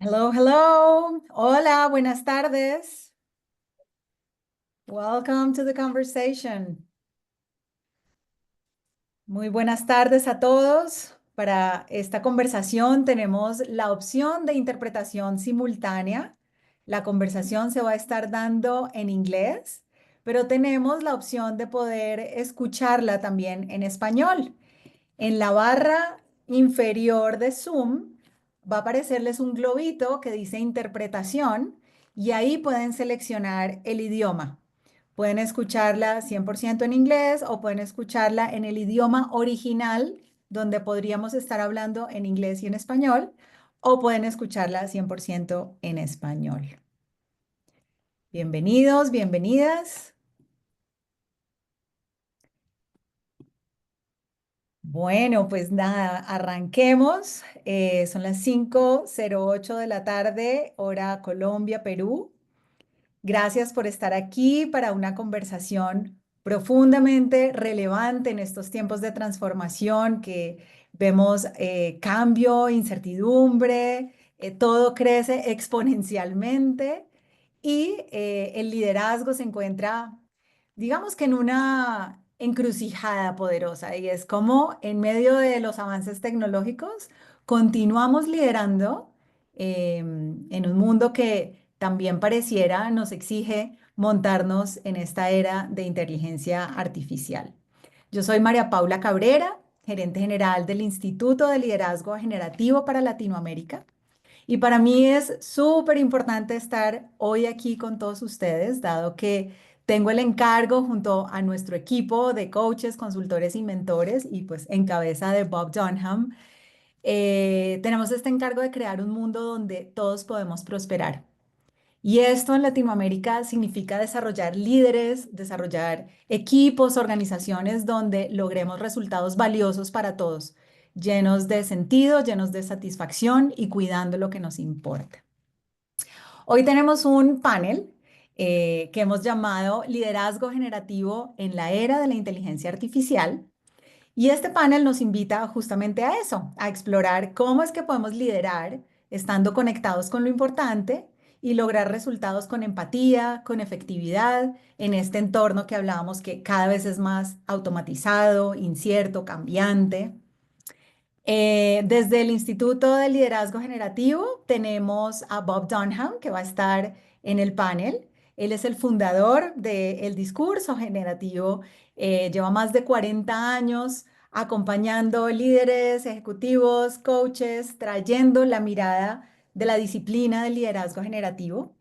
Hello, hello. Hola, buenas tardes. Welcome to the conversation. Muy buenas tardes a todos. Para esta conversación tenemos la opción de interpretación simultánea. La conversación se va a estar dando en inglés, pero tenemos la opción de poder escucharla también en español. En la barra inferior de Zoom va a aparecerles un globito que dice interpretación y ahí pueden seleccionar el idioma. Pueden escucharla 100% en inglés o pueden escucharla en el idioma original, donde podríamos estar hablando en inglés y en español, o pueden escucharla 100% en español. Bienvenidos, bienvenidas. Bueno, pues nada, arranquemos. Son las 5:08 de la tarde, hora Colombia, Perú. Gracias por estar aquí para una conversación profundamente relevante en estos tiempos de transformación que vemos cambio, incertidumbre, todo crece exponencialmente y el liderazgo se encuentra, digamos que en una encrucijada poderosa y es como en medio de los avances tecnológicos continuamos liderando en un mundo que también pareciera nos exige montarnos en esta era de inteligencia artificial. Yo soy María Paula Cabrera, gerente general del Instituto de Liderazgo Generativo para Latinoamérica. Y para mí es súper importante estar hoy aquí con todos ustedes, dado que tengo el encargo junto a nuestro equipo de coaches, consultores y mentores, y pues en cabeza de Bob Dunham, tenemos este encargo de crear un mundo donde todos podemos prosperar. Y esto en Latinoamérica significa desarrollar líderes, desarrollar equipos, organizaciones donde logremos resultados valiosos para todos, llenos de sentido, llenos de satisfacción y cuidando lo que nos importa. Hoy tenemos un panel que hemos llamado Liderazgo Generativo en la Era de la Inteligencia Artificial. Y este panel nos invita justamente a eso, a explorar cómo es que podemos liderar estando conectados con lo importante y lograr resultados con empatía, con efectividad en este entorno que hablábamos que cada vez es más automatizado, incierto, cambiante. Desde el Instituto de Liderazgo Generativo tenemos a Bob Dunham, que va a estar en el panel. Él es el fundador del discurso generativo. Lleva más de 40 años acompañando líderes, ejecutivos, coaches, trayendo la mirada de la disciplina del liderazgo generativo.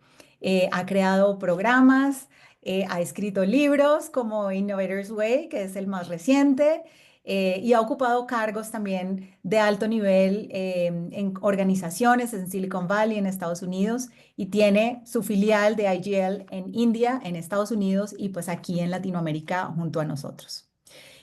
Ha creado programas, ha escrito libros como Innovator's Way, que es el más reciente, y ha ocupado cargos también de alto nivel en organizaciones en Silicon Valley, en Estados Unidos, y tiene su filial de IGL en India, en Estados Unidos, y pues aquí en Latinoamérica junto a nosotros.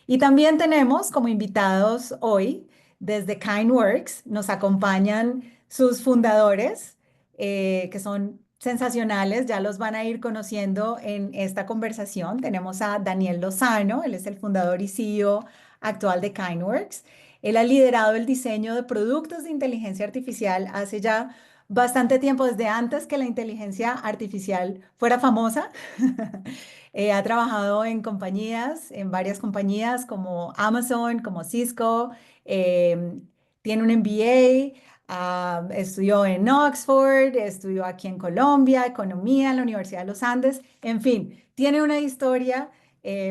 Y también tenemos como invitados hoy desde Kindworks, nos acompañan sus fundadores, que son sensacionales, ya los van a ir conociendo en esta conversación. Tenemos a Daniel Lozano, él es el fundador y CEO actual de Kindworks. Él ha liderado el diseño de productos de inteligencia artificial hace ya bastante tiempo, desde antes que la inteligencia artificial fuera famosa. Ha trabajado en compañías, en varias compañías como Amazon, como Cisco, tiene un MBA, estudió en Oxford, estudió aquí en Colombia, economía en la Universidad de los Andes, en fin, tiene una historia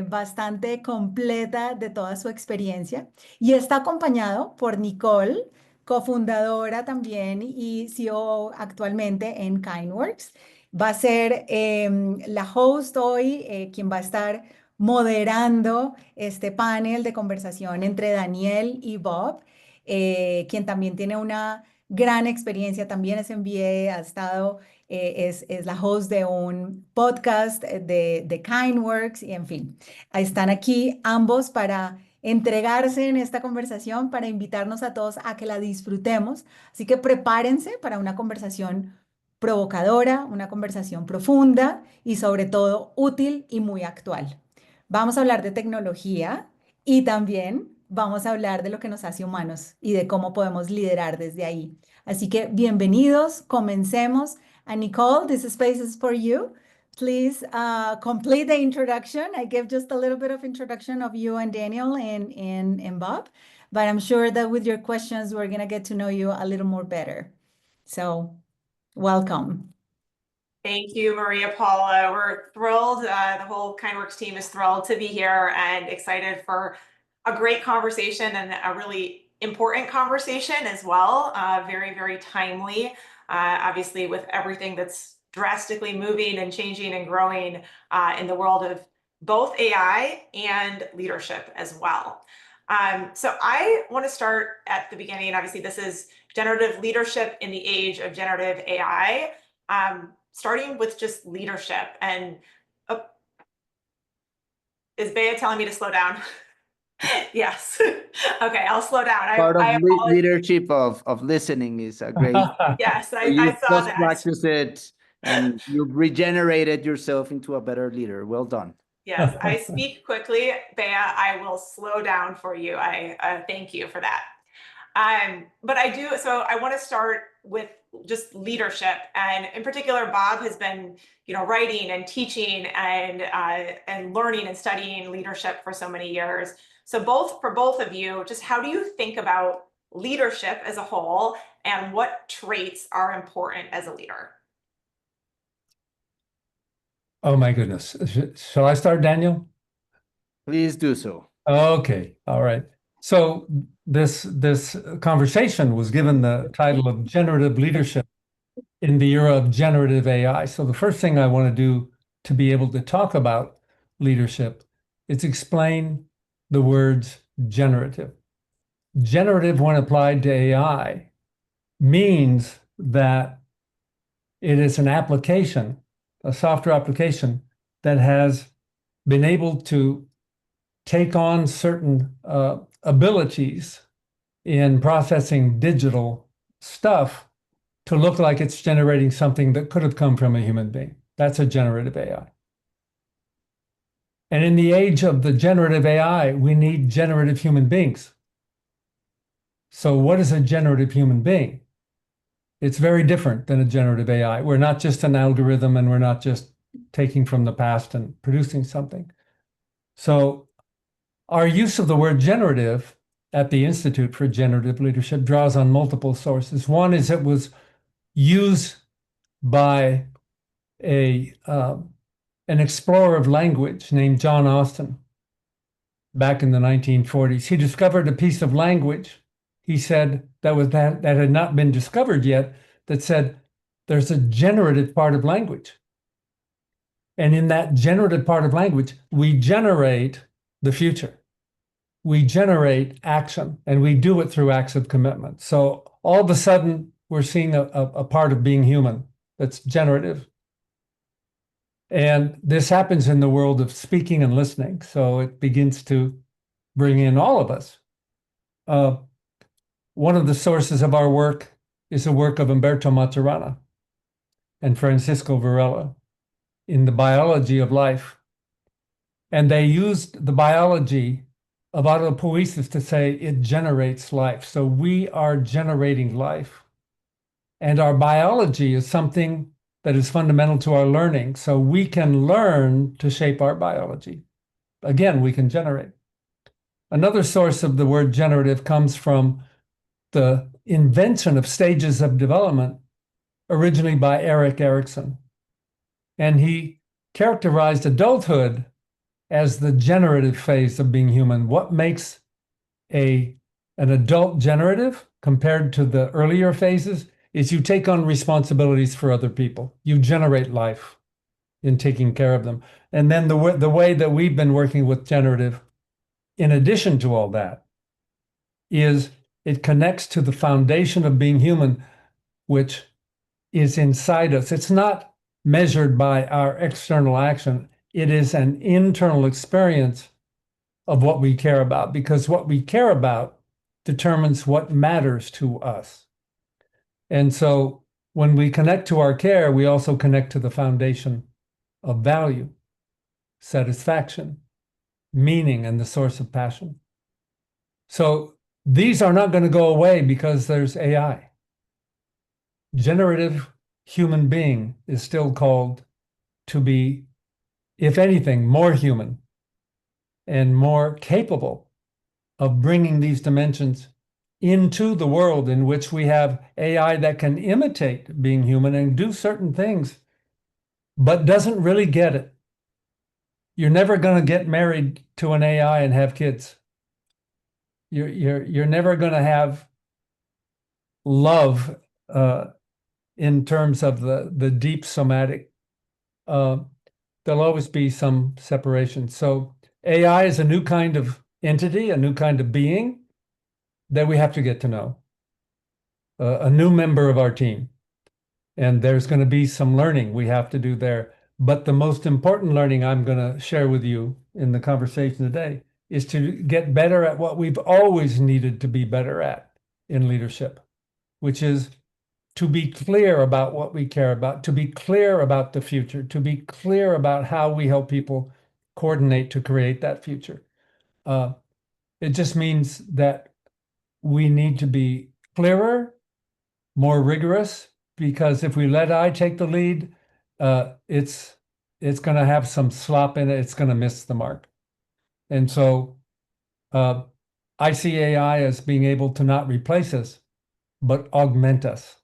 bastante completa de toda su experiencia y está acompañado por Nicole, cofundadora también y CEO actualmente en Kindworks. Va a ser la host hoy, quien va a estar moderando este panel de conversación entre Daniel y Bob, quien también tiene una gran experiencia, también es MBA, ha estado, es la host de un podcast de Kindworks y en fin, están aquí ambos para entregarse en esta conversación, para invitarnos a todos a que la disfrutemos. Así que prepárense para una conversación provocadora, una conversación profunda y sobre todo útil y muy actual. Vamos a hablar de tecnología y también vamos a hablar de lo que nos hace humanos y de cómo podemos liderar desde ahí. Así que bienvenidos, comencemos. And Nicole, this space is for you. Please complete the introduction. I gave just a little bit of introduction of you and Daniel and Bob, but I'm sure that with your questions, we're going to get to know you a little more better. So welcome. Thank you, Maria Paula. We're thrilled. The whole Kindworks team is thrilled to be here and excited for a great conversation and a really important conversation as well. Very, very timely, obviously, with everything that's drastically moving and changing and growing in the world of both AI and leadership as well. So I want to start at the beginning. Obviously, this is generative leadership in the age of generative AI. Starting with just leadership and is Bea telling me to slow down? Yes. Okay, I'll slow down. Part of leadership of listening is a great. Yes, I saw that. Practice it and you've regenerated yourself into a better leader. Well done. Yes, I speak quickly. Bea, I will slow down for you. I thank you for that. But I want to start with just leadership, and in particular, Bob has been, writing and teaching and learning and studying leadership for so many years. So for both of you, just how do you think about leadership as a whole, and what traits are important as a leader? Oh my goodness. Shall I start, Daniel? Please do so. Okay. All right. So this conversation was given the title of Generative Leadership in the Era of Generative AI. So the first thing I want to do to be able to talk about leadership is explain the words generative. Generative, when applied to AI, means that it is an application, a software application that has been able to take on certain abilities in processing digital stuff to look like it's generating something that could have come from a human being. That's a generative AI. And in the age of the generative AI, we need generative human beings. So what is a generative human being? It's very different than a generative AI. We're not just an algorithm, and we're not just taking from the past and producing something. So our use of the word generative at the Institute for Generative Leadership draws on multiple sources. One is it was used by an explorer of language named John Austin back in the 1940s. He discovered a piece of language, he said, that had not been discovered yet, that said there's a generative part of language. And in that generative part of language, we generate the future. We generate action, and we do it through acts of commitment. So all of a sudden, we're seeing a part of being human that's generative. And this happens in the world of speaking and listening. So it begins to bring in all of us. One of the sources of our work is the work of Umberto Maturana and Francisco Varela in the biology of life. And they used the biology of autopoiesis to say it generates life. So we are generating life. And our biology is something that is fundamental to our learning. So we can learn to shape our biology. Again, we can generate. Another source of the word generative comes from the invention of stages of development, originally by Erik Erikson. And he characterized adulthood as the generative phase of being human. What makes an adult generative compared to the earlier phases is you take on responsibilities for other people. You generate life in taking care of them. And then the way that we've been working with generative, in addition to all that, is it connects to the foundation of being human, which is inside us. It's not measured by our external action. It is an internal experience of what we care about, because what we care about determines what matters to us. And so when we connect to our care, we also connect to the foundation of value, satisfaction, meaning, and the source of passion. So these are not going to go away because there's AI. Generative human being is still called to be, if anything, more human and more capable of bringing these dimensions into the world in which we have AI that can imitate being human and do certain things, but doesn't really get it. You're never going to get married to an AI and have kids. You're never going to have love in terms of the deep somatic. There'll always be some separation. So AI is a new kind of entity, a new kind of being that we have to get to know, a new member of our team. And there's going to be some learning we have to do there. But the most important learning I'm going to share with you in the conversation today is to get better at what we've always needed to be better at in leadership, which is to be clear about what we care about, to be clear about the future, to be clear about how we help people coordinate to create that future. It just means that we need to be clearer, more rigorous, because if we let I take the lead, it's going to have some slop in it. It's going to miss the mark. And so I see AI as being able to not replace us, but augment us,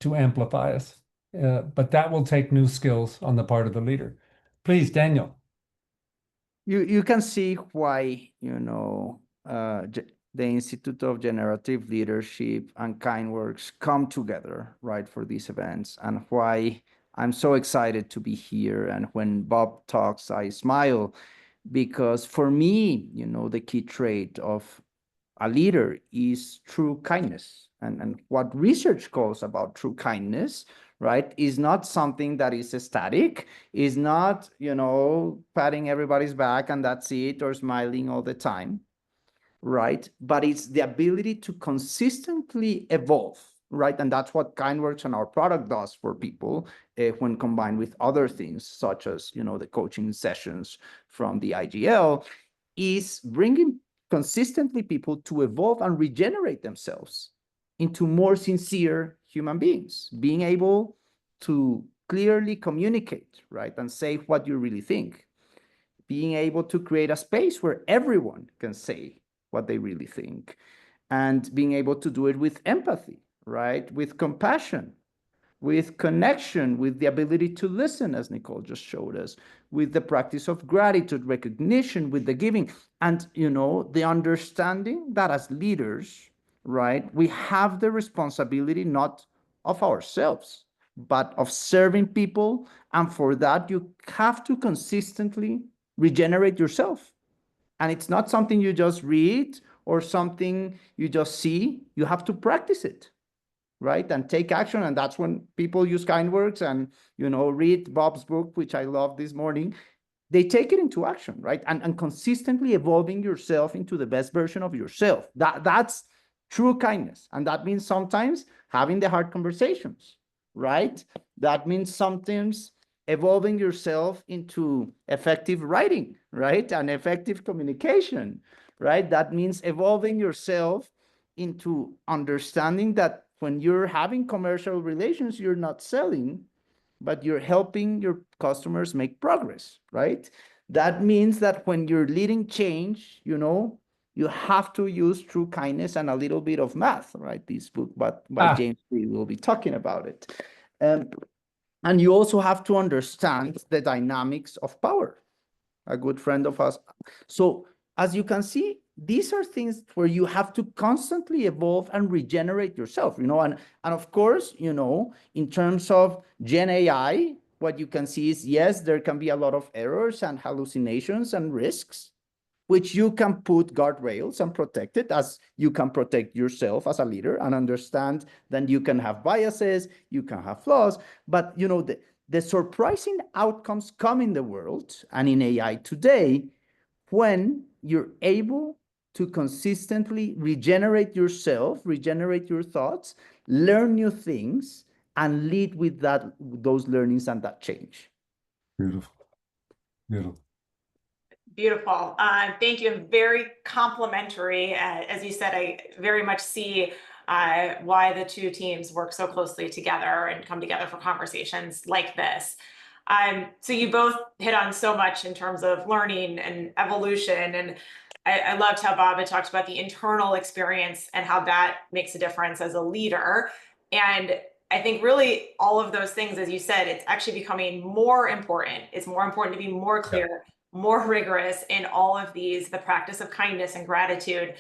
to amplify us. But that will take new skills on the part of the leader. Please, Daniel. You can see why, the Institute of Generative Leadership and Kindworks come together, right, for these events, and why I'm so excited to be here. And when Bob talks, I smile, because for me, the key trait of a leader is true kindness. And what research calls about true kindness, right, is not something that is static, is not, patting everybody's back and that's it, or smiling all the time, right? But it's the ability to consistently evolve, right? And that's what Kindworks and our product does for people when combined with other things, such as, the coaching sessions from the IGL, is bringing consistently people to evolve and regenerate themselves into more sincere human beings, being able to clearly communicate, right, and say what you really think, being able to create a space where everyone can say what they really think, and being able to do it with empathy, right, with compassion, with connection, with the ability to listen, as Nicole just showed us, with the practice of gratitude, recognition, with the giving, and, the understanding that as leaders, right, we have the responsibility not of ourselves, but of serving people. And for that, you have to consistently regenerate yourself. And it's not something you just read or something you just see. You have to practice it, right, and take action. And that's when people use Kindworks and, read Bob's book, which I love this morning. They take it into action, right, and consistently evolving yourself into the best version of yourself. That's true kindness. And that means sometimes having the hard conversations, right? That means sometimes evolving yourself into effective writing, right, and effective communication, right? That means evolving yourself into understanding that when you're having commercial relations, you're not selling, but you're helping your customers make progress, right? That means that when you're leading change, you have to use true kindness and a little bit of math, right? This book by James Lee will be talking about it. And you also have to understand the dynamics of power, a good friend of us. So as you can see, these are things where you have to constantly evolve and regenerate yourself, and of course, in terms of Gen AI, what you can see is, yes, there can be a lot of errors and hallucinations and risks, which you can put guardrails and protect it, as you can protect yourself as a leader and understand that you can have biases, you can have flaws, but the surprising outcomes come in the world and in AI today when you're able to consistently regenerate yourself, regenerate your thoughts, learn new things, and lead with those learnings and that change. Beautiful. Beautiful. Beautiful. Thank you. Very complimentary. As you said, I very much see why the two teams work so closely together and come together for conversations like this. So you both hit on so much in terms of learning and evolution. And I loved how Bob had talked about the internal experience and how that makes a difference as a leader. And I think really all of those things, as you said, it's actually becoming more important. It's more important to be more clear, more rigorous in all of these, the practice of kindness and gratitude.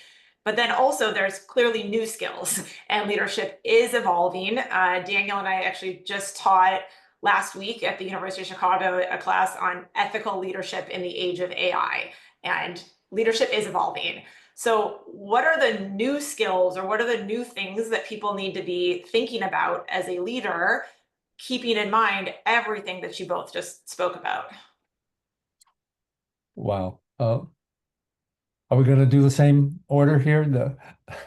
But then also there's clearly new skills and leadership is evolving. Daniel and I actually just taught last week at the University of Chicago a class on ethical leadership in the age of AI, and leadership is evolving. So what are the new skills or what are the new things that people need to be thinking about as a leader, keeping in mind everything that you both just spoke about? Wow. Are we going to do the same order here?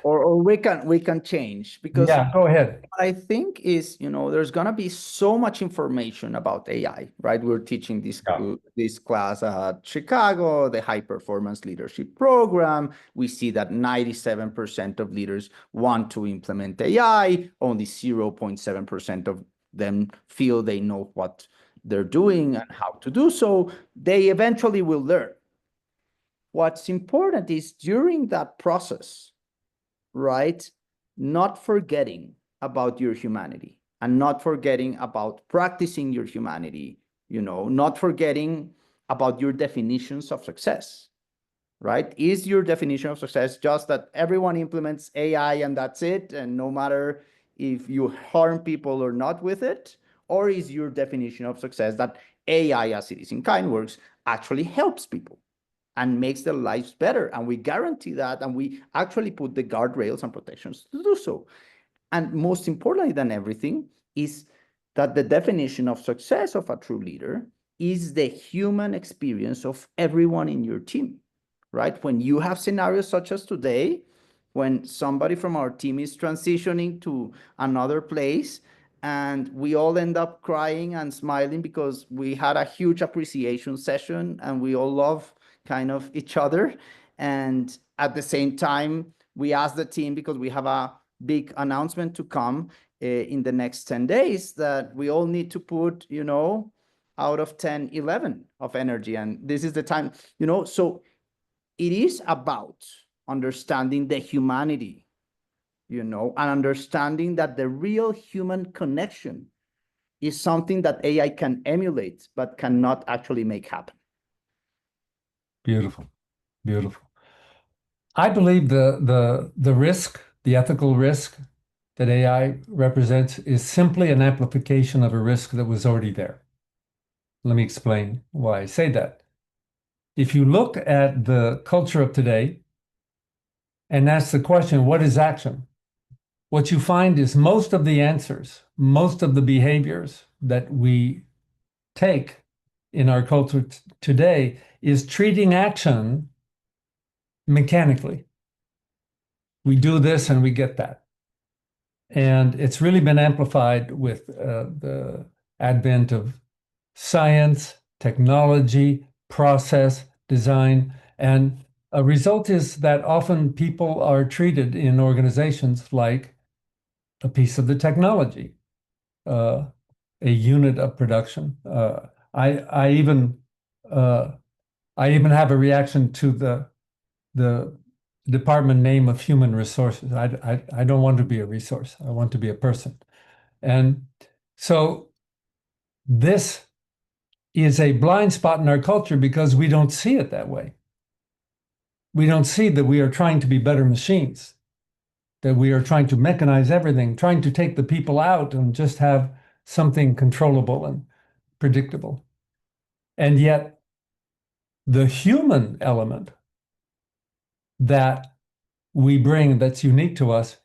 Or we can change, because Yeah, go ahead. what I think is, there's gonna be so much information about AI, right? We're teaching this class at Chicago, the high performance leadership program. We see that 97% of leaders want to implement AI. Only 0.7% of them feel they know what they're doing and how to do so. They eventually will learn. What's important is during that process, right? Not forgetting about your humanity and not forgetting about practicing your humanity, not forgetting about your definitions of success, right? Is your definition of success just that everyone implements AI and that's it, and no matter if you harm people or not with it? Or is your definition of success that AI, as it is in Kindworks, actually helps people and makes their lives better? And we guarantee that, and we actually put the guardrails and protections to do so. And most importantly than everything is that the definition of success of a true leader is the human experience of everyone in your team, right? When you have scenarios such as today, when somebody from our team is transitioning to another place, and we all end up crying and smiling because we had a huge appreciation session and we all love kind of each other. And at the same time, we ask the team, because we have a big announcement to come in the next 10 days, that we all need to put, out of 10, 11 of energy. And this is the time, so it is about understanding the humanity, and understanding that the real human connection is something that AI can emulate, but cannot actually make happen. Beautiful, beautiful. I believe the risk, the ethical risk that AI represents is simply an amplification of a risk that was already there. Let me explain why I say that. If you look at the culture of today and ask the question, what is action? What you find is most of the answers, most of the behaviors that we take in our culture today is treating action mechanically. We do this and we get that. And it's really been amplified with the advent of science, technology, process, design. And a result is that often people are treated in organizations like a piece of the technology, a unit of production. I even have a reaction to the department name of human resources. I don't want to be a resource. I want to be a person. And so this is a blind spot in our culture because we don't see it that way. We don't see that we are trying to be better machines, that we are trying to mechanize everything, trying to take the people out and just have something controllable and predictable. And yet the human element that we bring that's unique to us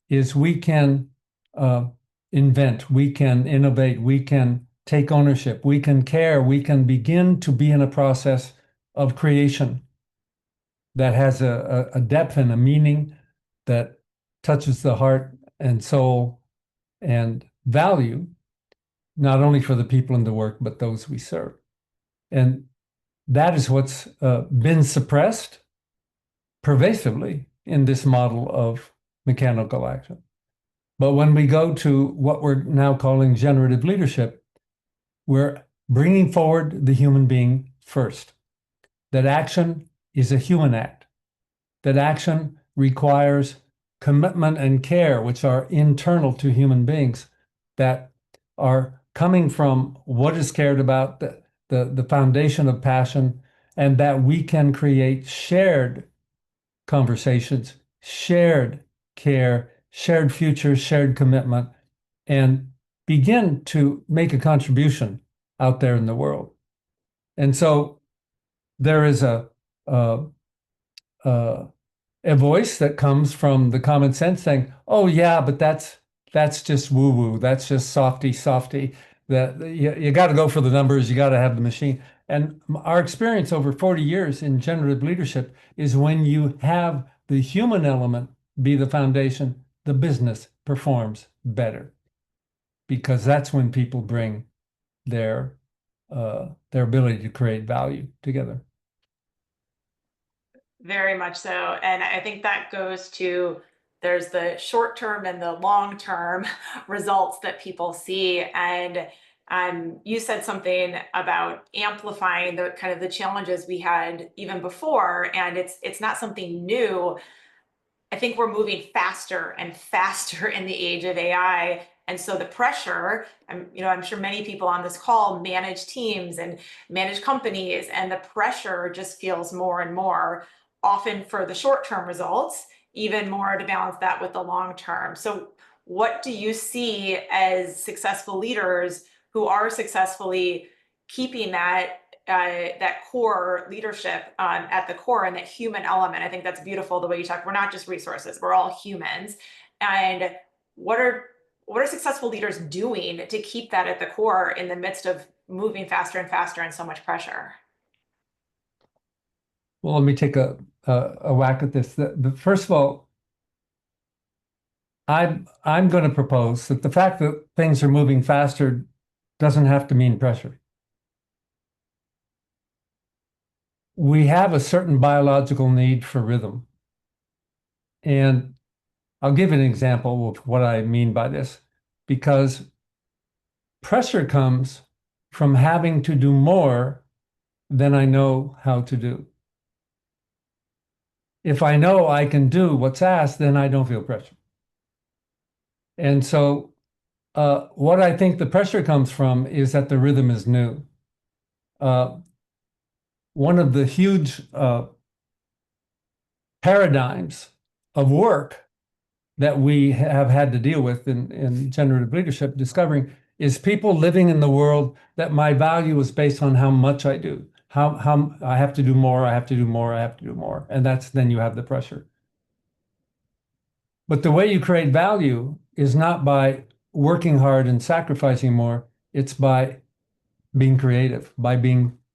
is we can invent, we can innovate, we can take ownership, we can care, we can begin to be in a process of creation that has a depth and a meaning that touches the heart and soul and value, not only for the people in the work, but those we serve. And that is what's been suppressed pervasively in this model of mechanical action. But when we go to what we're now calling generative leadership, we're bringing forward the human being first. That action is a human act. That action requires commitment and care, which are internal to human beings, that are coming from what is cared about, the foundation of passion, and that we can create shared conversations, shared care, shared futures, shared commitment, and begin to make a contribution out there in the world. And so there is a voice that comes from the common sense saying, "Oh yeah, but that's just woo-woo. That's just softy. That you got to go for the numbers. You got to have the machine." And our experience over 40 years in generative leadership is when you have the human element be the foundation, the business performs better, because that's when people bring their ability to create value together. Very much so. And I think that goes to, there's the short term and the long term results that people see. And you said something about amplifying the kind of the challenges we had even before, and it's not something new. I think we're moving faster and faster in the age of AI. And so the pressure, I'm sure many people on this call manage teams and manage companies, and the pressure just feels more and more, often for the short-term results, even more to balance that with the long term. So what do you see as successful leaders who are successfully keeping that core leadership at the core, and that human element? I think that's beautiful the way you talk. We're not just resources, we're all humans. And what are successful leaders doing to keep that at the core in the midst of moving faster and faster and so much pressure? Well, let me take a whack at this. First of all, I'm going to propose that the fact that things are moving faster doesn't have to mean pressure. We have a certain biological need for rhythm. And I'll give an example of what I mean by this, because pressure comes from having to do more than I know how to do. If I know I can do what's asked, then I don't feel pressure. And so what I think the pressure comes from is that the rhythm is new. One of the huge paradigms of work that we have had to deal with in generative leadership, discovering, is people living in the world that my value is based on how much I do. How I have to do more, I have to do more, I have to do more. And then you have the pressure. But the way you create value is not by working hard and sacrificing more. It's by being creative, by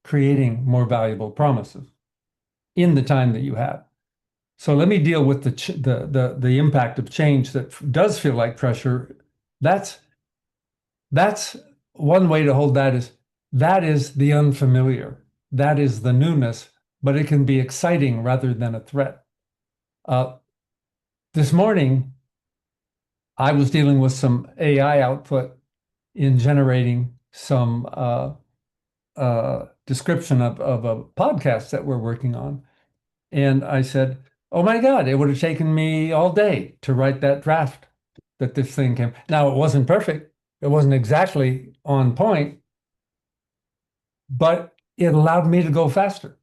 creating more valuable promises in the time that you have. So let me deal with the impact of change that does feel like pressure. That's one way to hold that is the unfamiliar. That is the newness, but it can be exciting rather than a threat. This morning, I was dealing with some AI output in generating some description of a podcast that we're working on. And I said, "Oh my God, it would have taken me all day to write that draft that this thing came." Now, it wasn't perfect. It wasn't exactly on point, but it allowed me to go faster.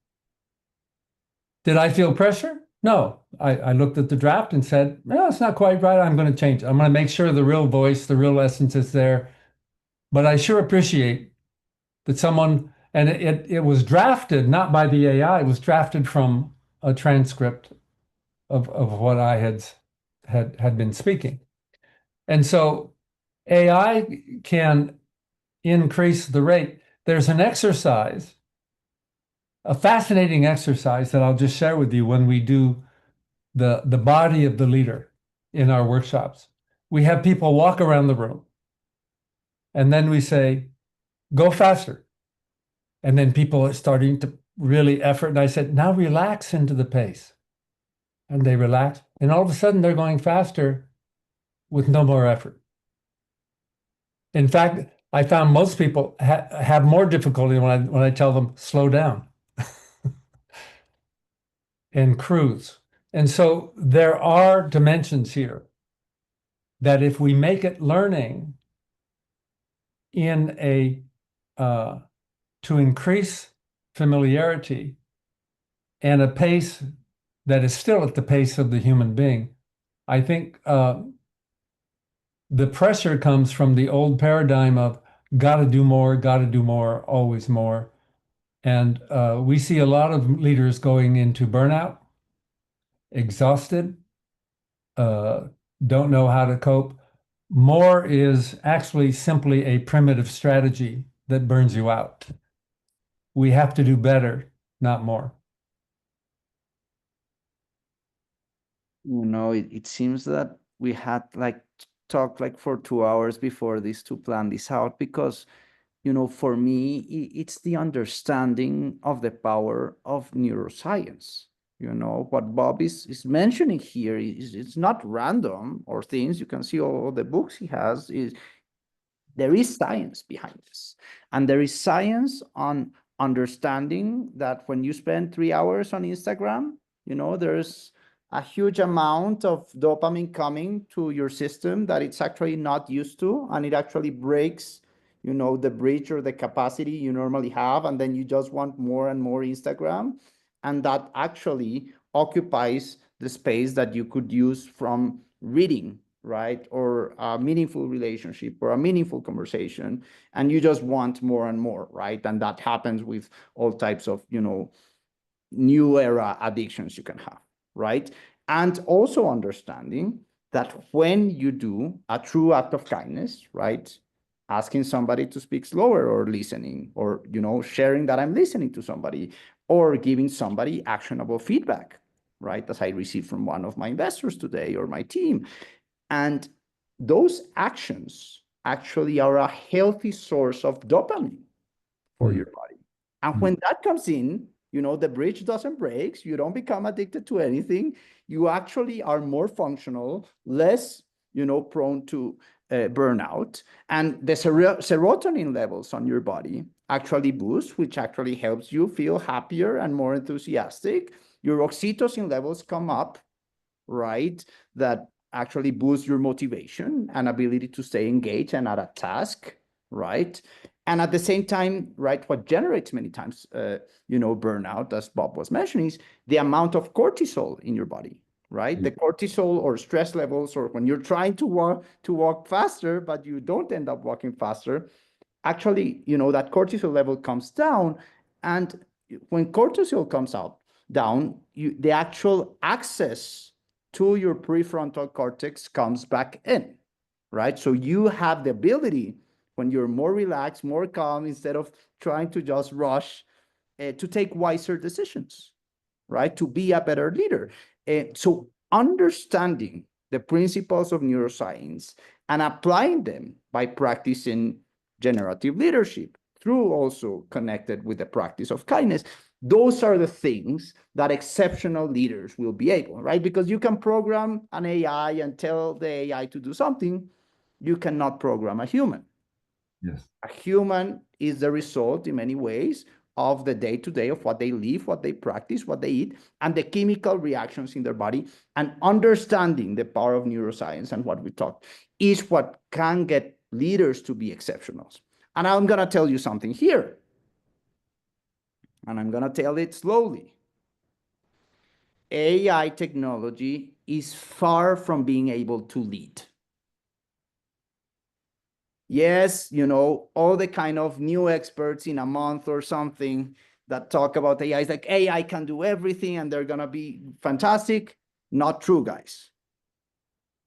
Did I feel pressure? No. I looked at the draft and said, "No, it's not quite right. I'm going to change it. I'm going to make sure the real voice, the real essence is there." But I sure appreciate that someone, and it was drafted not by the AI, it was drafted from a transcript of what I had been speaking. And so AI can increase the rate. There's an exercise, a fascinating exercise that I'll just share with you when we do the body of the leader in our workshops. We have people walk around the room, and then we say, "Go faster." And then people are starting to really effort. And I said, now relax into the pace. And they relax. And all of a sudden they're going faster with no more effort. In fact, I found most people have more difficulty when I tell them slow down and cruise. And so there are dimensions here that if we make it learning in a to increase familiarity and a pace that is still at the pace of the human being, I think the pressure comes from the old paradigm of got to do more, always more. And we see a lot of leaders going into burnout, exhausted, don't know how to cope. More is actually simply a primitive strategy that burns you out. We have to do better, not more. You know, it seems that we had like talked like for 2 hours before this to plan this out, because, you know, for me, it's the understanding of the power of neuroscience. You know, what Bob is mentioning here is it's not random or things. You can see all the books he has. There is science behind this. And there is science on understanding that when you spend 3 hours on Instagram, you know, there's a huge amount of dopamine coming to your system that it's actually not used to, and it actually breaks, you know, the bridge or the capacity you normally have, and then you just want more and more Instagram, and that actually occupies the space that you could use from reading, right, or a meaningful relationship or a meaningful conversation, and you just want more and more, right? And that happens with all types of, you know, new era addictions you can have, right? And also understanding that when you do a true act of kindness, right, asking somebody to speak slower, or listening, or, you know, sharing that I'm listening to somebody, or giving somebody actionable feedback, right, as I received from one of my investors today, or my team. And those actions actually are a healthy source of dopamine for your body. And when that comes in, you know, the bridge doesn't break. You don't become addicted to anything. You actually are more functional, less, you know, prone to burnout. And the serotonin levels on your body actually boost, which actually helps you feel happier and more enthusiastic. Your oxytocin levels come up, right? That actually boosts your motivation and ability to stay engaged and at a task, right? And at the same time, right, what generates many times, you know, burnout, as Bob was mentioning, is the amount of cortisol in your body, right? The cortisol or stress levels, or when you're trying to walk faster, but you don't end up walking faster, actually, you know, that cortisol level comes down. And when cortisol comes down, the actual access to your prefrontal cortex comes back in, right? So you have the ability, when you're more relaxed, more calm, instead of trying to just rush, to take wiser decisions, right? To be a better leader. So understanding the principles of neuroscience and applying them by practicing generative leadership, through also connected with the practice of kindness, those are the things that exceptional leaders will be able, right? Because you can program an AI and tell the AI to do something. You cannot program a human. Yes. A human is the result in many ways of the day-to-day of what they live, what they practice, what they eat, and the chemical reactions in their body. And understanding the power of neuroscience and what we talked is what can get leaders to be exceptional. And I'm going to tell you something here, and I'm going to tell it slowly. AI technology is far from being able to lead. Yes, you know, all the kind of new experts in a month or something that talk about AI is like AI can do everything and they're going to be fantastic. Not true, guys.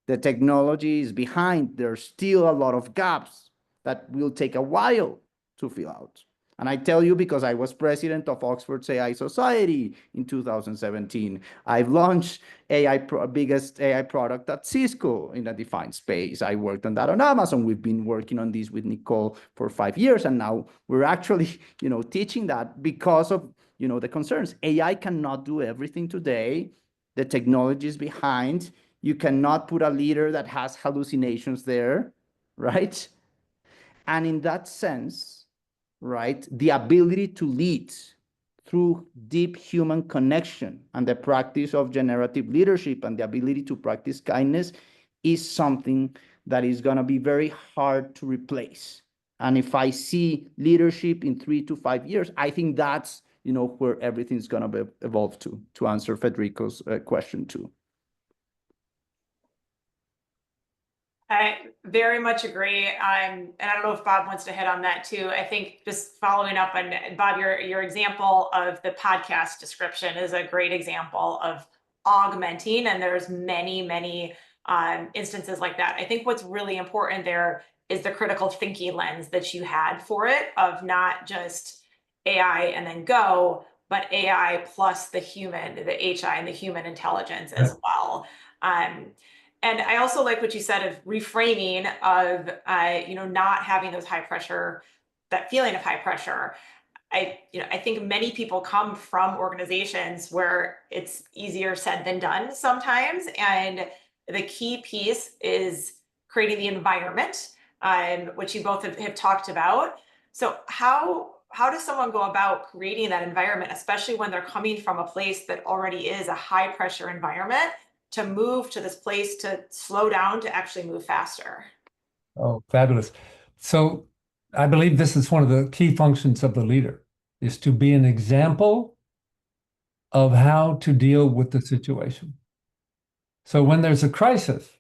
The technology is behind. There's still a lot of gaps that will take a while to fill out. And I tell you because I was president of Oxford's AI Society in 2017. I've launched biggest AI product at Cisco in a defined space. I worked on that on Amazon. We've been working on this with Nicole for 5 years, and now we're actually, you know, teaching that because of the concerns. AI cannot do everything today. The technology is behind. You cannot put a leader that has hallucinations there, right? And in that sense, right, the ability to lead through deep human connection and the practice of generative leadership and the ability to practice kindness is something that is going to be very hard to replace. And if I see leadership in 3 to 5 years, I think that's where everything's going to evolve to answer Federico's question too. I very much agree. And I don't know if Bob wants to hit on that too. I think just following up on Bob, your example of the podcast description is a great example of augmenting, and there's many instances like that. I think what's really important there is the critical thinking lens that you had for it, of not just AI and then go, but AI plus the human, the HI and the human intelligence as well. And I also like what you said of reframing of, not having those high pressure, that feeling of high pressure. I think many people come from organizations where it's easier said than done sometimes. And the key piece is creating the environment, which you both have talked about. So how does someone go about creating that environment, especially when they're coming from a place that already is a high pressure environment, to move to this place to slow down, to actually move faster? Oh, fabulous. So I believe this is one of the key functions of the leader, is to be an example of how to deal with the situation. So when there's a crisis,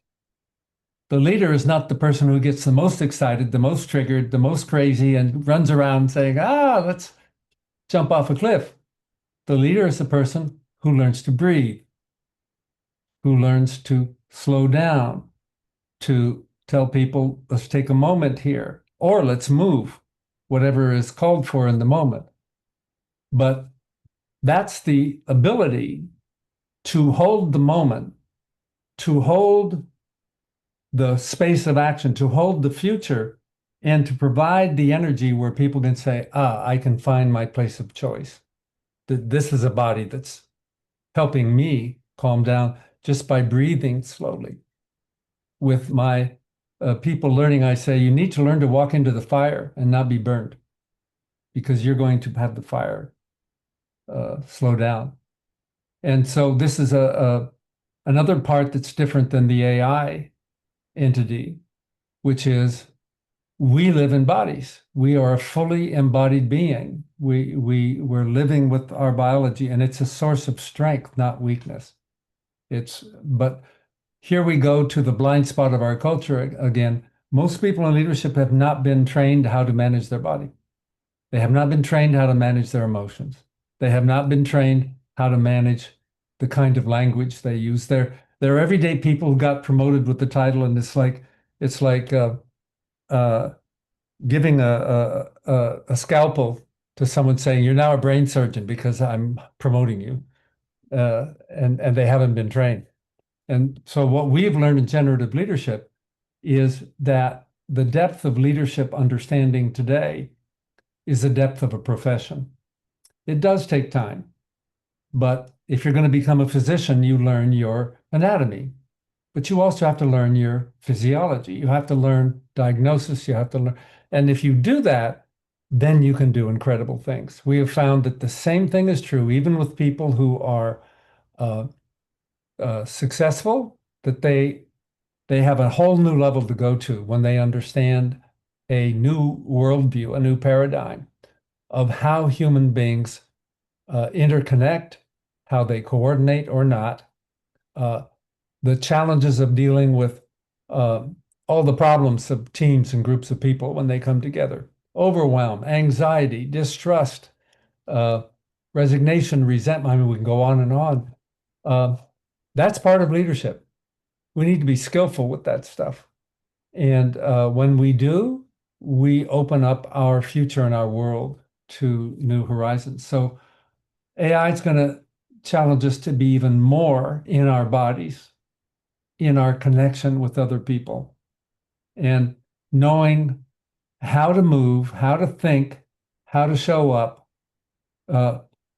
the leader is not the person who gets the most excited, the most triggered, the most crazy, and runs around saying, let's jump off a cliff. The leader is the person who learns to breathe, who learns to slow down, to tell people, let's take a moment here, or let's move, whatever is called for in the moment. But that's the ability to hold the moment, to hold the space of action, to hold the future, and to provide the energy where people can say, I can find my place of choice. This is a body that's helping me calm down just by breathing slowly. With my people learning, I say, you need to learn to walk into the fire and not be burned, because you're going to have the fire slow down. And so this is another part that's different than the AI entity, which is we live in bodies. We are a fully embodied being. We're living with our biology, and it's a source of strength, not weakness. But here we go to the blind spot of our culture again. Most people in leadership have not been trained how to manage their body. They have not been trained how to manage their emotions. They have not been trained how to manage the kind of language they use. They're everyday people who got promoted with the title, and it's like giving a scalpel to someone saying, you're now a brain surgeon because I'm promoting you, and they haven't been trained. And so what we've learned in generative leadership is that the depth of leadership understanding today is the depth of a profession. It does take time, but if you're going to become a physician, you learn your anatomy, but you also have to learn your physiology. You have to learn diagnosis. You have to learn. And if you do that, then you can do incredible things. We have found that the same thing is true, even with people who are successful, that they have a whole new level to go to when they understand a new worldview, a new paradigm of how human beings interconnect, how they coordinate or not, the challenges of dealing with all the problems of teams and groups of people when they come together, overwhelm, anxiety, distrust, resignation, resentment. I mean, we can go on and on. That's part of leadership. We need to be skillful with that stuff. And when we do, we open up our future and our world to new horizons. So AI is going to challenge us to be even more in our bodies, in our connection with other people, and knowing how to move, how to think, how to show up,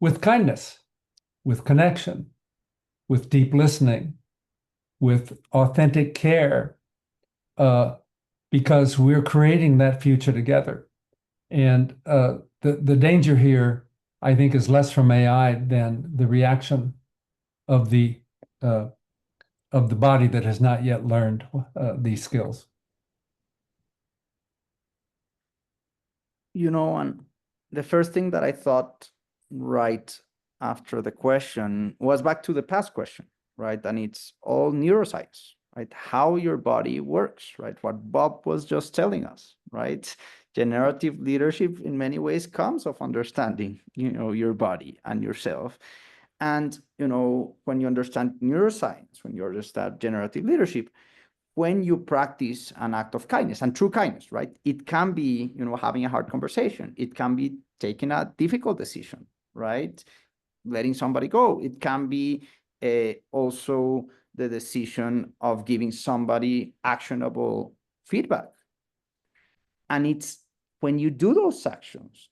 with kindness, with connection, with deep listening, with authentic care, because we're creating that future together. And the danger here, I think, is less from AI than the reaction of the body that has not yet learned these skills. You know, and the first thing that I thought right after the question was back to the past question, right? And it's all neuroscience, right? How your body works, right? What Bob was just telling us, right? Generative leadership in many ways comes of understanding, your body and yourself. And, when you understand neuroscience, when you understand generative leadership, when you practice an act of kindness and true kindness, right? It can be, having a hard conversation. It can be taking a difficult decision, right? Letting somebody go. It can be also the decision of giving somebody actionable feedback. And it's when you do those actions,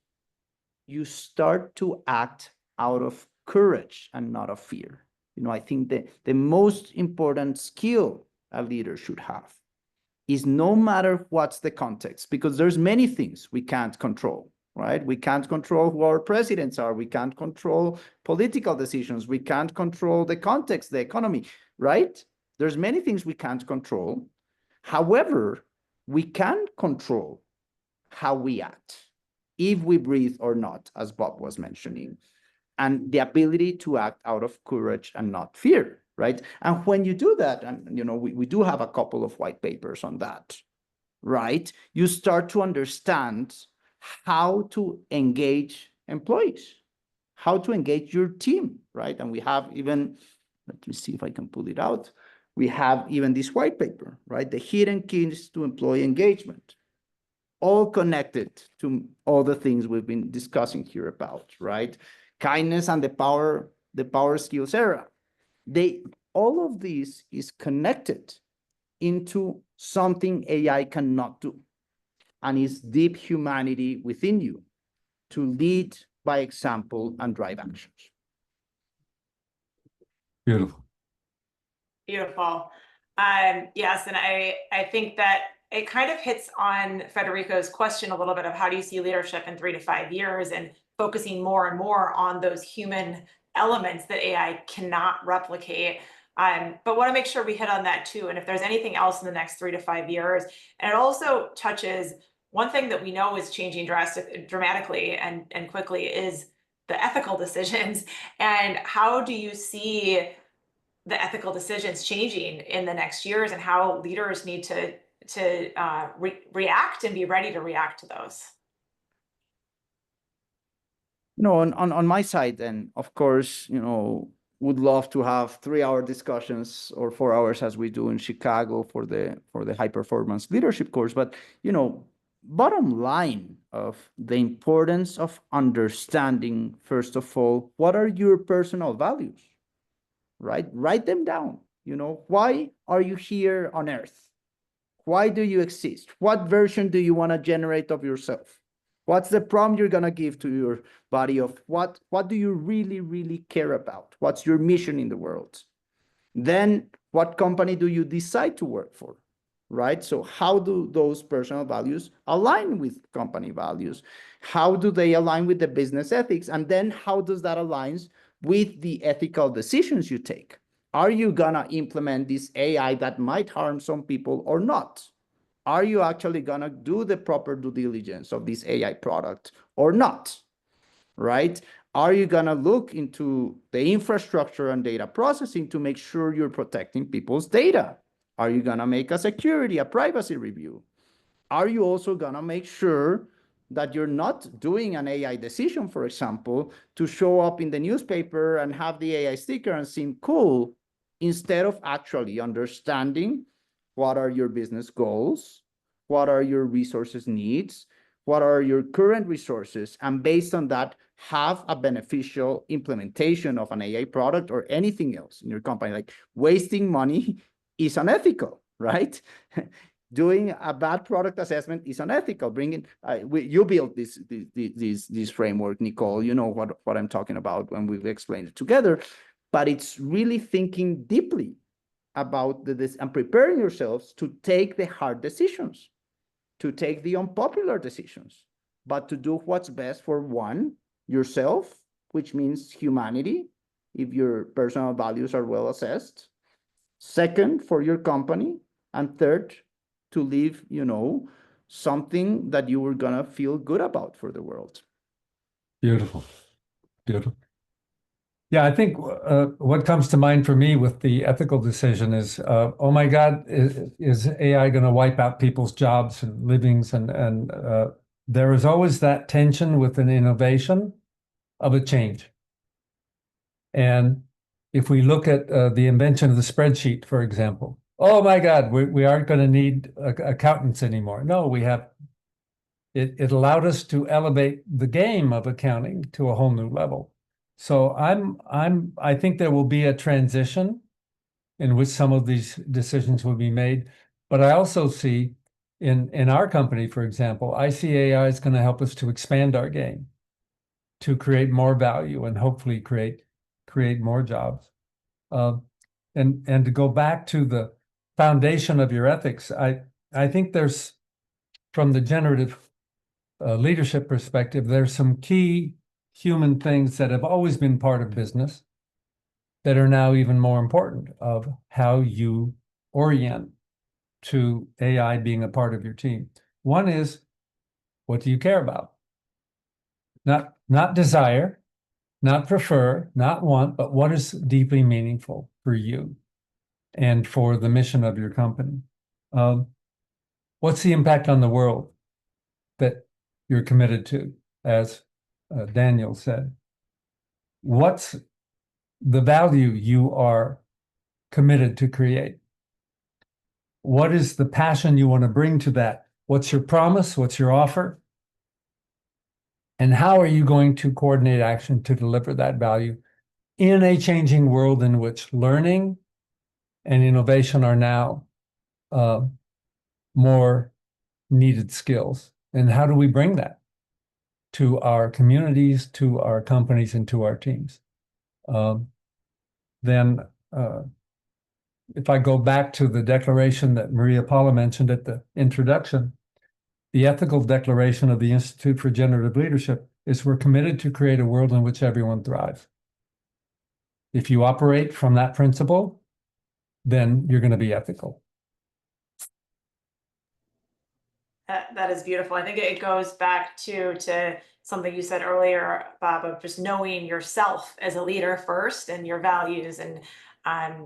you start to act out of courage and not of fear. I think the most important skill a leader should have is, no matter what's the context, because there's many things we can't control, right? We can't control who our presidents are. We can't control political decisions. We can't control the context, the economy, right? There's many things we can't control. However, we can control how we act, if we breathe or not, as Bob was mentioning, and the ability to act out of courage and not fear, right? And when you do that, and we do have a couple of white papers on that, right? You start to understand how to engage employees, how to engage your team, right? And we have even, let me see if I can pull it out. We have even this white paper, right? The hidden keys to employee engagement, all connected to all the things we've been discussing here about, right? Kindness and the power skills era. All of this is connected into something AI cannot do, and is deep humanity within you to lead by example and drive actions. Beautiful. Beautiful. Yes, and I think that it kind of hits on Federico's question a little bit of how do you see leadership in 3 to 5 years, and focusing more and more on those human elements that AI cannot replicate. But want to make sure we hit on that too. And if there's anything else in the next 3 to 5 years, and it also touches one thing that we know is changing dramatically and quickly is the ethical decisions. And how do you see the ethical decisions changing in the next years, and how leaders need to react and be ready to react to those? On my side, and of course, would love to have 3-hour discussions or 4 hours as we do in Chicago for the high performance leadership course. But bottom line of the importance of understanding, first of all, what are your personal values, right? Write them down. Why are you here on earth? Why do you exist? What version do you want to generate of yourself? What's the prompt you're going to give to your body of what do you really, really care about? What's your mission in the world? Then what company do you decide to work for, right? So how do those personal values align with company values? How do they align with the business ethics? And then how does that align with the ethical decisions you take? Are you going to implement this AI that might harm some people or not? Are you actually going to do the proper due diligence of this AI product or not, right? Are you going to look into the infrastructure and data processing to make sure you're protecting people's data? Are you going to make a security, a privacy review? Are you also going to make sure that you're not doing an AI decision, for example, to show up in the newspaper and have the AI sticker and seem cool, instead of actually understanding what are your business goals, what are your resources needs, what are your current resources, and based on that, have a beneficial implementation of an AI product or anything else in your company. Like, wasting money is unethical, right? Doing a bad product assessment is unethical. You built this framework, Nicole. You know what I'm talking about when we've explained it together. But it's really thinking deeply about this and preparing yourselves to take the hard decisions, to take the unpopular decisions, but to do what's best for one, yourself, which means humanity, if your personal values are well assessed. Second, for your company. And third, to leave, something that you were gonna feel good about for the world. Beautiful. Beautiful. Yeah, I think what comes to mind for me with the ethical decision is, oh my God, is AI going to wipe out people's jobs and livings? And there is always that tension with an innovation of a change. And if we look at the invention of the spreadsheet, for example, oh my God, we aren't going to need accountants anymore. No, it allowed us to elevate the game of accounting to a whole new level. So I think there will be a transition in which some of these decisions will be made. But I also see in our company, for example, I see AI is going to help us to expand our game, to create more value and hopefully create more jobs. And to go back to the foundation of your ethics, I think there's, from the generative leadership perspective, there's some key human things that have always been part of business that are now even more important, of how you orient to AI being a part of your team. One is, what do you care about? Not desire, not prefer, not want, but what is deeply meaningful for you and for the mission of your company? What's the impact on the world that you're committed to, as Daniel said? What's the value you are committed to create? What is the passion you want to bring to that? What's your promise? What's your offer? And how are you going to coordinate action to deliver that value in a changing world in which learning and innovation are now more needed skills? And how do we bring that to our communities, to our companies, and to our teams? Then if I go back to the declaration that Maria Paula mentioned at the introduction, the ethical declaration of the Institute for Generative Leadership is, we're committed to create a world in which everyone thrives. If you operate from that principle, then you're going to be ethical. That is beautiful. I think it goes back to something you said earlier, Bob, of just knowing yourself as a leader first and your values, and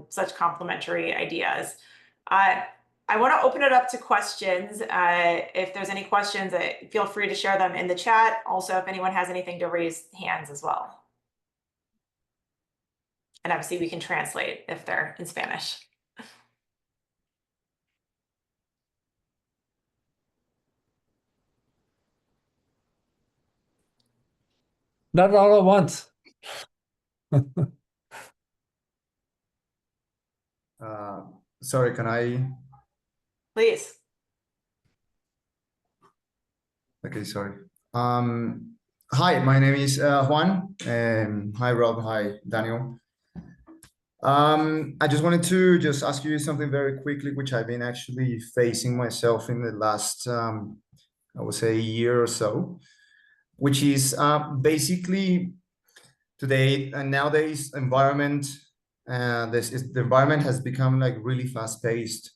such complementary ideas. I want to open it up to questions. If there's any questions, feel free to share them in the chat. Also, if anyone has anything, to raise hands as well. And obviously we can translate if they're in Spanish. Not all at once. Sorry, can I? Please. Okay, sorry. Hi, my name is Juan. Hi, Rob. Hi, Daniel. I just wanted to ask you something very quickly, which I've been actually facing myself in the last, I would say, year or so, which is basically today and nowadays environment. The environment has become like really fast paced.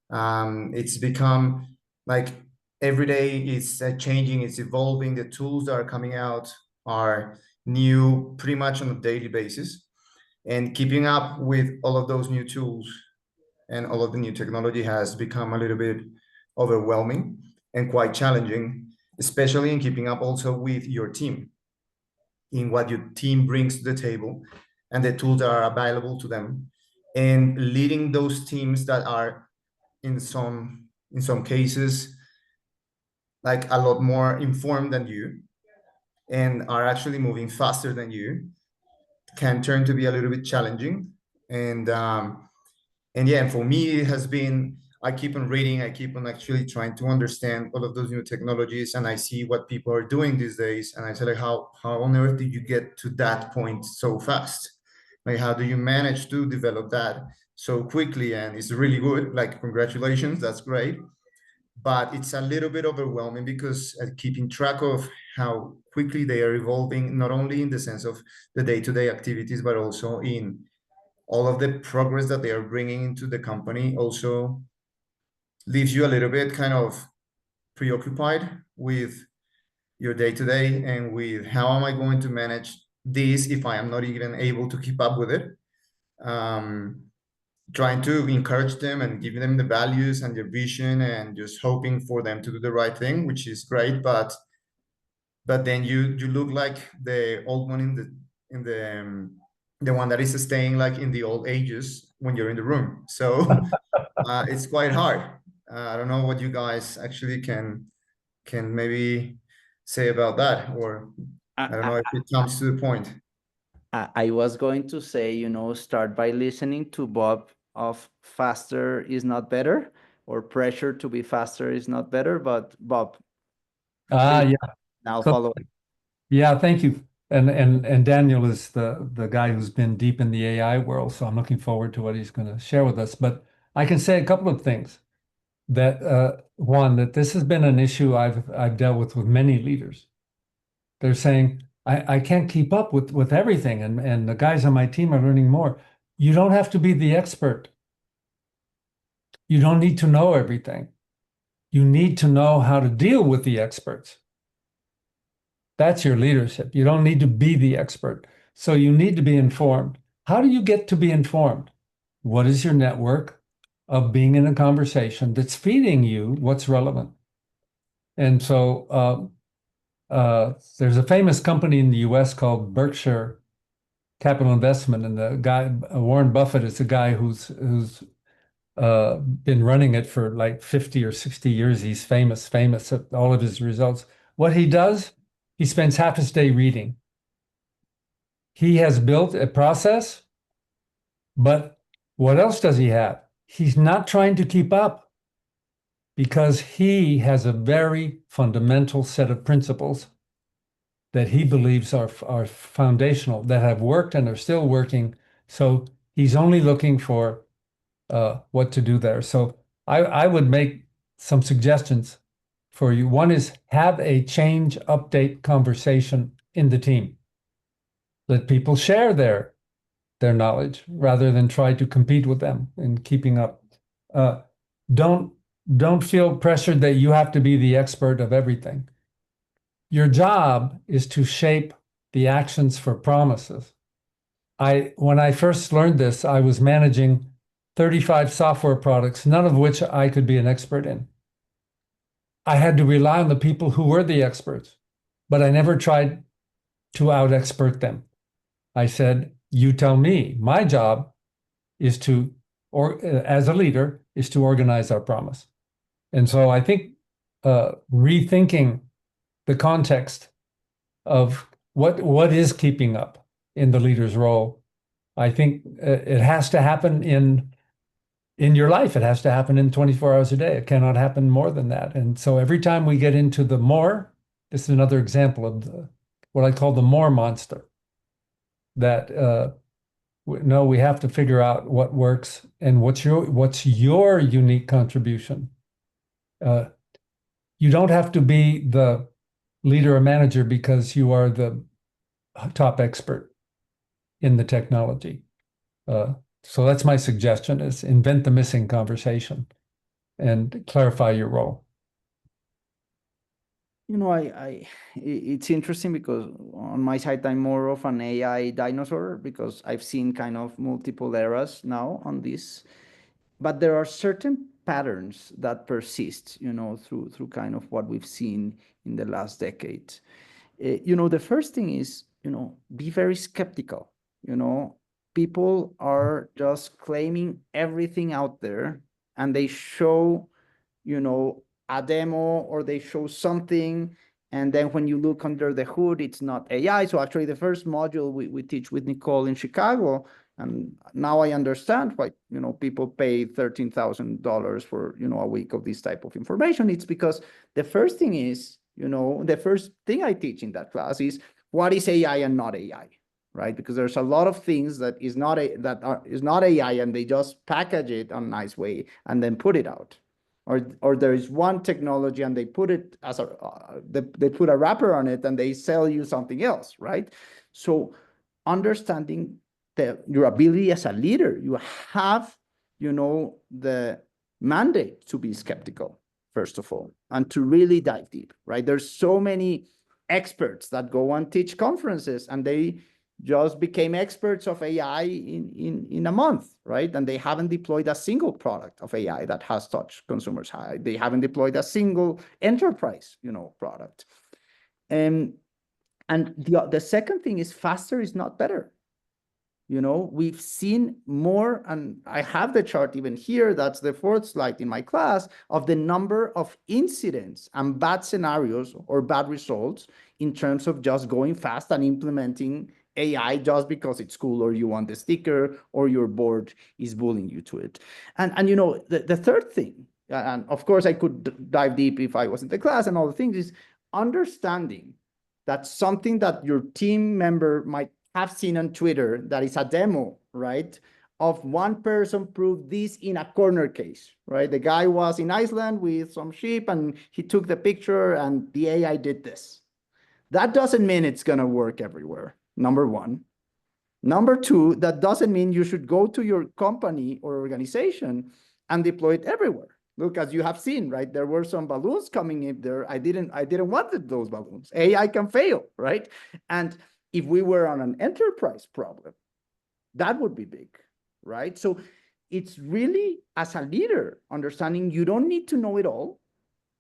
It's become like every day it's changing, it's evolving. The tools that are coming out are new pretty much on a daily basis. And keeping up with all of those new tools and all of the new technology has become a little bit overwhelming and quite challenging, especially in keeping up also with your team, in what your team brings to the table and the tools that are available to them, and leading those teams that are in some cases like a lot more informed than you and are actually moving faster than you, can turn to be a little bit challenging. And yeah, for me, it has been I keep on reading, I keep on actually trying to understand all of those new technologies, and I see what people are doing these days, and I say, like, how on earth did you get to that point so fast? Like, how do you manage to develop that so quickly? And it's really good. Like, congratulations, that's great. But it's a little bit overwhelming because keeping track of how quickly they are evolving, not only in the sense of the day-to-day activities, but also in all of the progress that they are bringing into the company, also leaves you a little bit kind of preoccupied with your day-to-day and with how am I going to manage this if I am not even able to keep up with it. Trying to encourage them and giving them the values and their vision and just hoping for them to do the right thing, which is great. But then you look like the old one the one that is staying like in the old ages when you're in the room. So it's quite hard. I don't know what you guys actually can maybe say about that, or I don't know if it comes to the point. I was going to say, start by listening to Bob of faster is not better, or pressure to be faster is not better. But Bob, please Yeah. now So, follow. yeah, thank you. And Daniel is the guy who's been deep in the AI world, so I'm looking forward to what he's going to share with us. But I can say a couple of things. That one, that this has been an issue I've dealt with many leaders. They're saying, I can't keep up with everything, and the guys on my team are learning more. You don't have to be the expert. You don't need to know everything. You need to know how to deal with the experts. That's your leadership. You don't need to be the expert. So you need to be informed. How do you get to be informed? What is your network of being in a conversation that's feeding you what's relevant? And so there's a famous company in the US called Berkshire Capital Investment, and the guy, Warren Buffett, is the guy who's been running it for like 50 or 60 years. He's famous at all of his results. What he does, he spends half his day reading. He has built a process, but what else does he have? He's not trying to keep up because he has a very fundamental set of principles that he believes are foundational, that have worked and are still working. So he's only looking for what to do there. So I would make some suggestions for you. One is have a change update conversation in the team. Let people share their knowledge rather than try to compete with them in keeping up. Don't feel pressured that you have to be the expert of everything. Your job is to shape the actions for promises. When I first learned this, I was managing 35 software products, none of which I could be an expert in. I had to rely on the people who were the experts, but I never tried to out-expert them. I said, you tell me. My job is to, or as a leader, is to organize our promise. And so I think rethinking the context of what is keeping up in the leader's role, I think it has to happen in your life. It has to happen in 24 hours a day. It cannot happen more than that. And so every time we get into the more, this is another example of what I call the more monster, that no, we have to figure out what works and what's your unique contribution. You don't have to be the leader or manager because you are the top expert in the technology. So that's my suggestion: is invent the missing conversation and clarify your role. It's interesting because on my side, I'm more of an AI dinosaur because I've seen kind of multiple eras now on this, but there are certain patterns that persist, through kind of what we've seen in the last decade. The first thing is, be very skeptical. People are just claiming everything out there, and they show, a demo or they show something, and then when you look under the hood, it's not AI. So actually, the first module we teach with Nicole in Chicago And now I understand why, people pay $13,000 for, a week of this type of information. It's because the first thing is, the first thing I teach in that class is what is AI and not AI, right? Because there's a lot of things that is not AI, and they just package it on a nice way and then put it out. Or there is one technology and they put it as they put a wrapper on it and they sell you something else, right? So understanding your ability as a leader, you have, the mandate to be skeptical, first of all, and to really dive deep, right? There's so many experts that go and teach conferences and they just became experts of AI in a month, right? And they haven't deployed a single product of AI that has touched consumers high. They haven't deployed a single enterprise, product. And the second thing is faster is not better. We've seen more, and I have the chart even here, that's the fourth slide in my class, of the number of incidents and bad scenarios or bad results in terms of just going fast and implementing AI just because it's cool, or you want the sticker, or your board is bullying you to it. And the third thing, and of course I could dive deep if I was in the class and all the things, is understanding that something that your team member might have seen on Twitter that is a demo, right? Of one person proved this in a corner case, right? The guy was in Iceland with some sheep and he took the picture and the AI did this. That doesn't mean it's going to work everywhere, number one. Number two, that doesn't mean you should go to your company or organization and deploy it everywhere. Look, as you have seen, right? There were some balloons coming in there. I didn't want those balloons. AI can fail, right? And if we were on an enterprise problem, that would be big, right? So it's really, as a leader, understanding you don't need to know it all,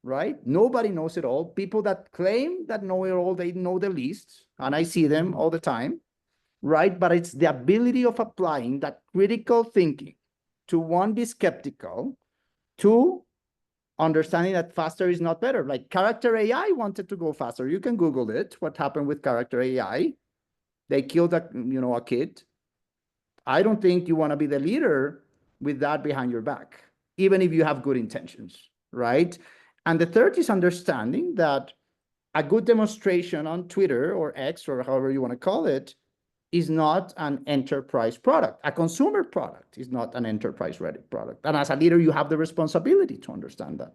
right? Nobody knows it all. People that claim that know it all, they know the least, and I see them all the time, right? But it's the ability of applying that critical thinking to, one, be skeptical, two, understanding that faster is not better. Like Character AI wanted to go faster. You can Google it, what happened with Character AI. They killed a kid. I don't think you want to be the leader with that behind your back, even if you have good intentions, right? And the third is understanding that a good demonstration on Twitter or X or however you want to call it is not an enterprise product. A consumer product is not an enterprise-ready product. And as a leader, you have the responsibility to understand that.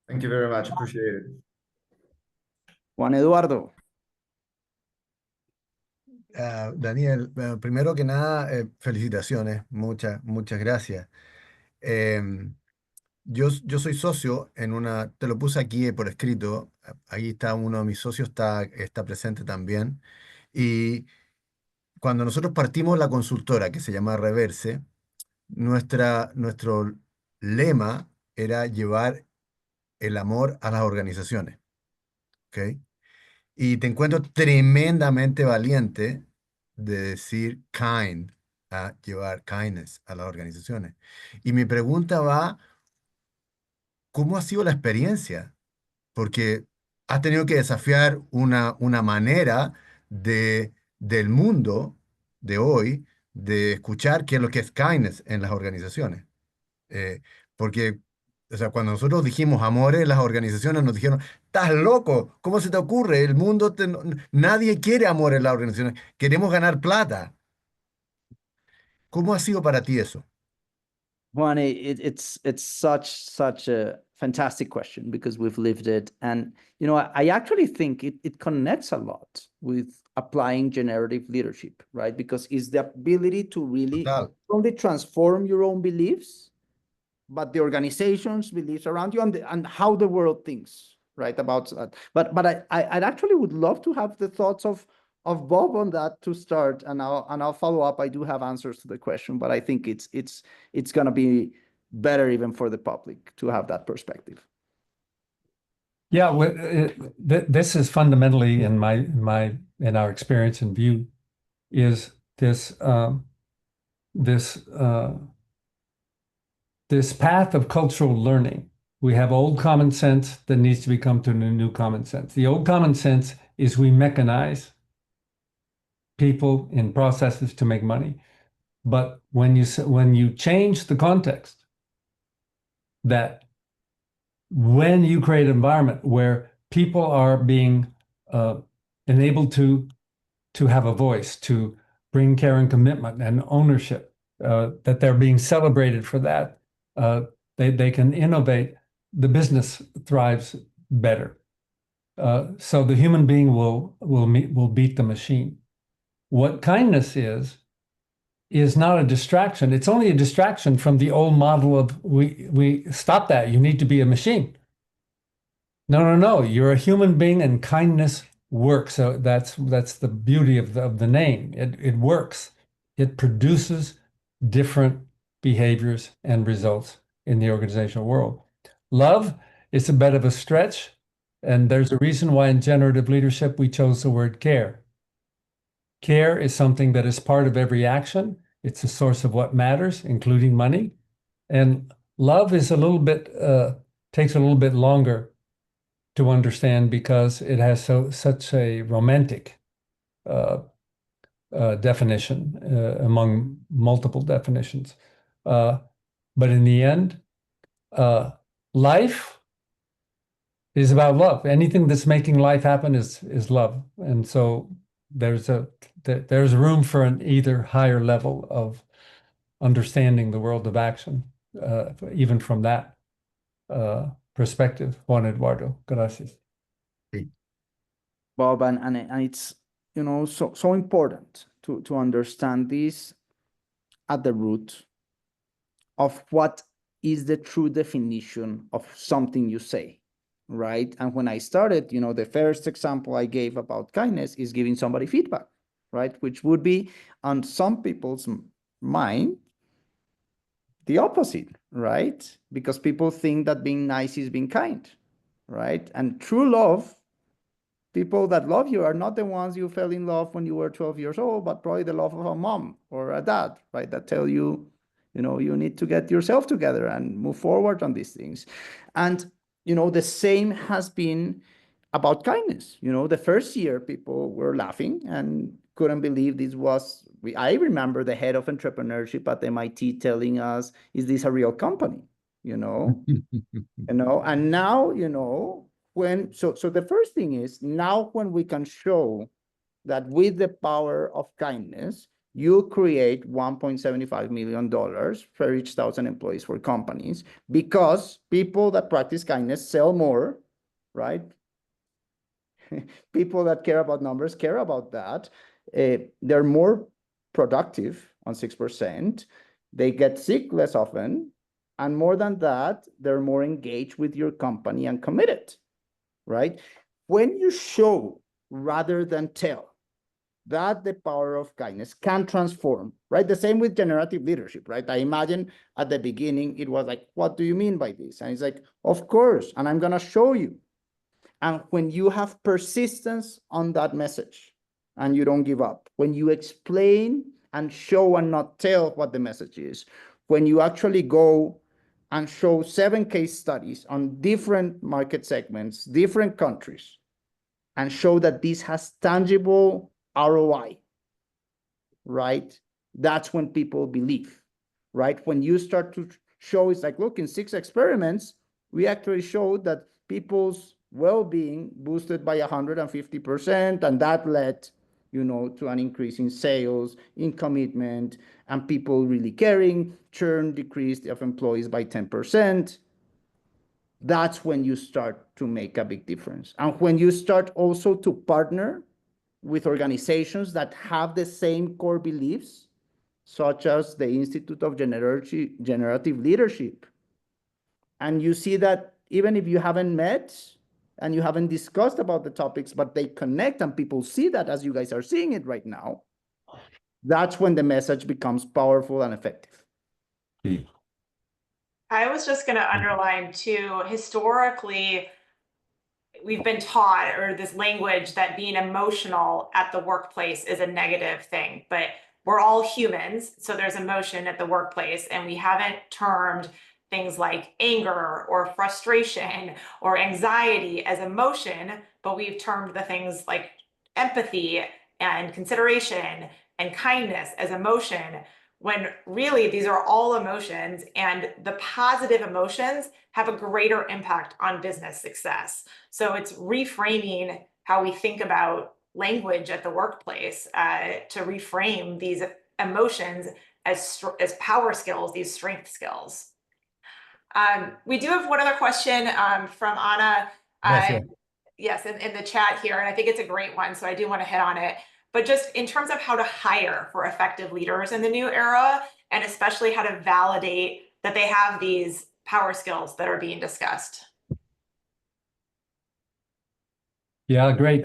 Thank you very much. Appreciate it. Juan Eduardo. Daniel, primero que nada, felicitaciones, muchas gracias. Yo soy socio en te lo puse aquí por escrito, ahí está uno de mis socios, está presente también. Y cuando nosotros partimos la consultora, que se llama Reverse, nuestro lema era llevar el amor a las organizaciones. ¿Ok? Y te encuentro tremendamente valiente de decir kind, a llevar kindness a las organizaciones. Y mi pregunta va, ¿cómo ha sido la experiencia? Porque has tenido que desafiar una manera del mundo de hoy de escuchar qué es lo que es kindness en las organizaciones. Porque, o sea, cuando nosotros dijimos amores, las organizaciones nos dijeron, estás loco, ¿cómo se te ocurre? Nadie quiere amor en las organizaciones, queremos ganar plata. ¿Cómo ha sido para ti eso? Juan, it's such a fantastic question because we've lived it. And, I actually think it connects a lot with applying generative leadership, right? Because it's the ability to really Total. only transform your own beliefs, but the organization's beliefs around you and how the world thinks, right, about that. But I'd actually would love to have the thoughts of Bob on that to start, and I'll follow up. I do have answers to the question, but I think it's going to be better even for the public to have that perspective. Yeah, this is fundamentally in our experience and view is this path of cultural learning. We have old common sense that needs to become to a new common sense. The old common sense is we mechanize people in processes to make money. But when you change the context, that when you create an environment where people are being enabled to have a voice, to bring care and commitment and ownership, that they're being celebrated for that, they can innovate, the business thrives better. So the human being will beat the machine. What kindness is not a distraction. It's only a distraction from the old model of we stop that. You need to be a machine. No. You're a human being, and kindness works. So that's the beauty of the name. It works. It produces different behaviors and results in the organizational world. Love is a bit of a stretch, and there's a reason why in generative leadership we chose the word care. Care is something that is part of every action. It's a source of what matters, including money. And love is takes a little bit longer to understand because it has such a romantic definition among multiple definitions. But in the end, life is about love. Anything that's making life happen is love. And so there's room for an either higher level of understanding the world of action, even from that perspective. Juan Eduardo, gracias. Bob, and it's so important to understand this at the root of what is the true definition of something you say, right? And when I started, the first example I gave about kindness is giving somebody feedback, right? Which would be on some people's mind the opposite, right? Because people think that being nice is being kind, right? And true love, people that love you are not the ones you fell in love when you were 12 years old, but probably the love of a mom or a dad, right? That tell you, you need to get yourself together and move forward on these things. And, the same has been about kindness. The first year people were laughing and couldn't believe this was, I remember the head of entrepreneurship at MIT telling us, is this a real company? And now, so the first thing is now when we can show that with the power of kindness, you create $1.75 million for each 1,000 employees for companies, because people that practice kindness sell more, right? People that care about numbers care about that. They're more productive on 6%. They get sick less often. And more than that, they're more engaged with your company and committed, right? When you show rather than tell that the power of kindness can transform, right? The same with generative leadership, right? I imagine at the beginning, it was like, what do you mean by this? And it's like, of course, and I'm going to show you. And when you have persistence on that message and you don't give up, when you explain and show and not tell what the message is, when you actually go and show 7 case studies on different market segments, different countries, and show that this has tangible ROI, right? That's when people believe, right? When you start to show, it's like, look, in 6 experiments, we actually showed that people's well-being boosted by 150%, and that led, to an increase in sales, in commitment, and people really caring. Churn decreased of employees by 10%. That's when you start to make a big difference. And when you start also to partner with organizations that have the same core beliefs, such as the Institute of Generative Leadership, and you see that even if you haven't met and you haven't discussed about the topics, but they connect and people see that as you guys are seeing it right now, that's when the message becomes powerful and effective. I was just going to underline too, historically, we've been taught, or this language, that being emotional at the workplace is a negative thing, but we're all humans. So there's emotion at the workplace, and we haven't termed things like anger or frustration or anxiety as emotion, but we've termed the things like empathy and consideration and kindness as emotion, when really these are all emotions, and the positive emotions have a greater impact on business success. So it's reframing how we think about language at the workplace to reframe these emotions as power skills, these strength skills. We do have one other question from Anna. Gracias. Yes, in the chat here, and I think it's a great one, so I do want to hit on it. But just in terms of how to hire for effective leaders in the new era, and especially how to validate that they have these power skills that are being discussed. Yeah, great.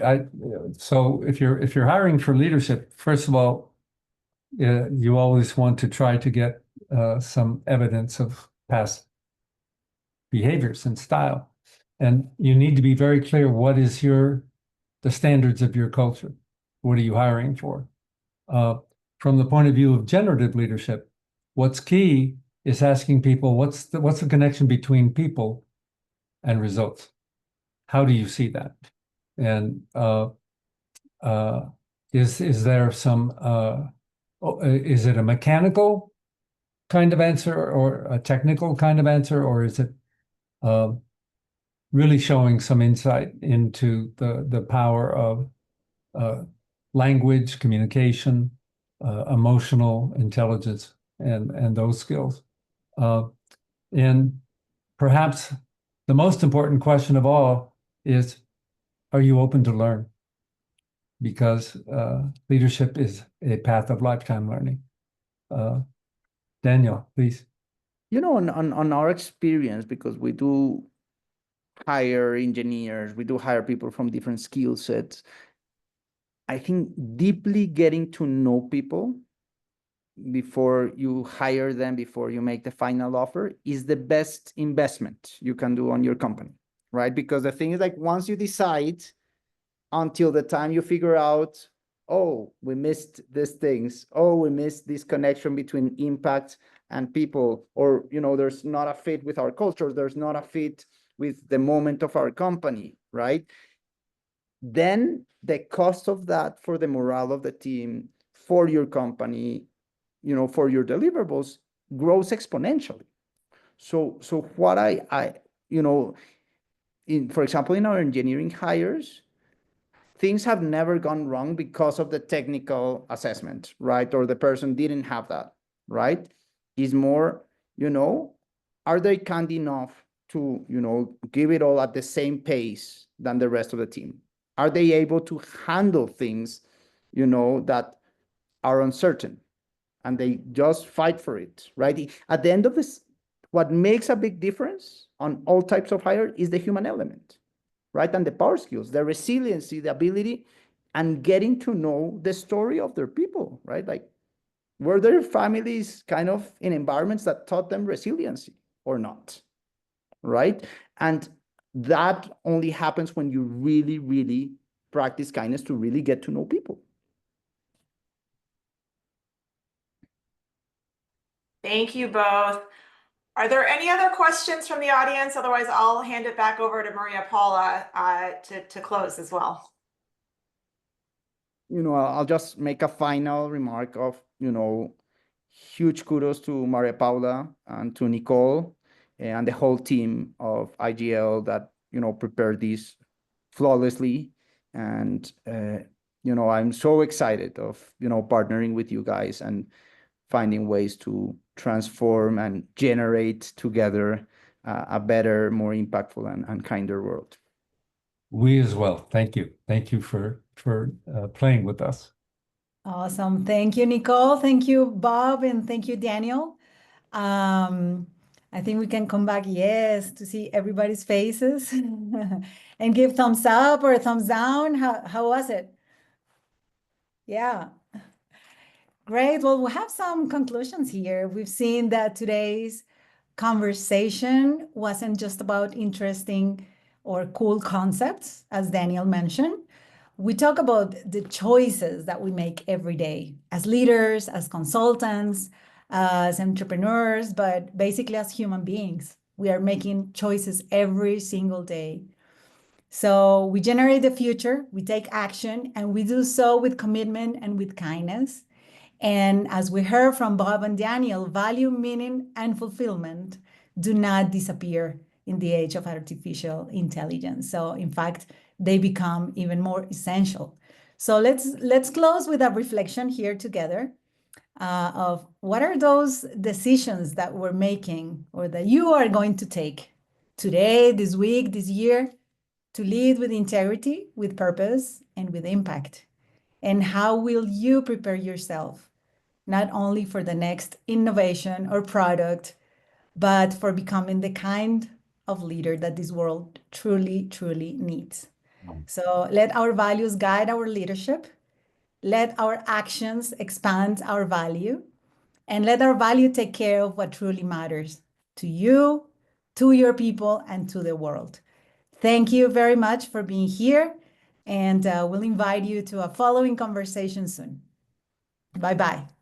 So if you're hiring for leadership, first of all, you always want to try to get some evidence of past behaviors and style, and you need to be very clear what is the standards of your culture. What are you hiring for? From the point of view of generative leadership, what's key is asking people what's the connection between people and results. How do you see that? And is there some is it a mechanical kind of answer or a technical kind of answer, or is it really showing some insight into the power of language, communication, emotional intelligence, and those skills? And perhaps the most important question of all is, are you open to learn? Because leadership is a path of lifetime learning. Daniel, please. You know, on our experience, because we do hire engineers, we do hire people from different skill sets, I think deeply getting to know people before you hire them, before you make the final offer, is the best investment you can do on your company, right? Because the thing is, like, once you decide, until the time you figure out, oh, we missed these things, oh, we missed this connection between impact and people, or, you know, there's not a fit with our culture, there's not a fit with the moment of our company, right? Then the cost of that for the morale of the team, for your company, you know, for your deliverables, grows exponentially. So what I you know, for example, in our engineering hires, things have never gone wrong because of the technical assessment, right? Or the person didn't have that, right? It's more, you know, are they kind enough to, you know, give it all at the same pace than the rest of the team? Are they able to handle things, you know, that are uncertain, and they just fight for it, right? At the end of this, what makes a big difference on all types of hire is the human element, right? And the power skills, the resiliency, the ability, and getting to know the story of their people, right? Like, were their families kind of in environments that taught them resiliency or not, right? And that only happens when you really, really practice kindness to really get to know people. Thank you both. Are there any other questions from the audience? Otherwise, I'll hand it back over to Maria Paula to close as well. You know, I'll just make a final remark of, you know, huge kudos to Maria Paula and to Nicole and the whole team of IGL that, you know, prepared this flawlessly. And, you know, I'm so excited of, you know, partnering with you guys and finding ways to transform and generate together a better, more impactful and kinder world. We as well. Thank you. Thank you for playing with us. Awesome. Thank you, Nicole. Thank you, Bob, and thank you, Daniel. I think we can come back, yes, to see everybody's faces and give thumbs up or thumbs down. How was it? Yeah. Great. Well, we'll have some conclusions here. We've seen that today's conversation wasn't just about interesting or cool concepts, as Daniel mentioned. We talk about the choices that we make every day as leaders, as consultants, as entrepreneurs, but basically as human beings. We are making choices every single day. So we generate the future, we take action, and we do so with commitment and with kindness. And as we heard from Bob and Daniel, value, meaning, and fulfillment do not disappear in the age of artificial intelligence. So in fact, they become even more essential. So let's close with a reflection here together of what are those decisions that we're making or that you are going to take today, this week, this year, to lead with integrity, with purpose, and with impact. And how will you prepare yourself, not only for the next innovation or product, but for becoming the kind of leader that this world truly, truly needs? So let our values guide our leadership. Let our actions expand our value, and let our value take care of what truly matters to you, to your people, and to the world. Thank you very much for being here, and we'll invite you to a following conversation soon. Bye-bye.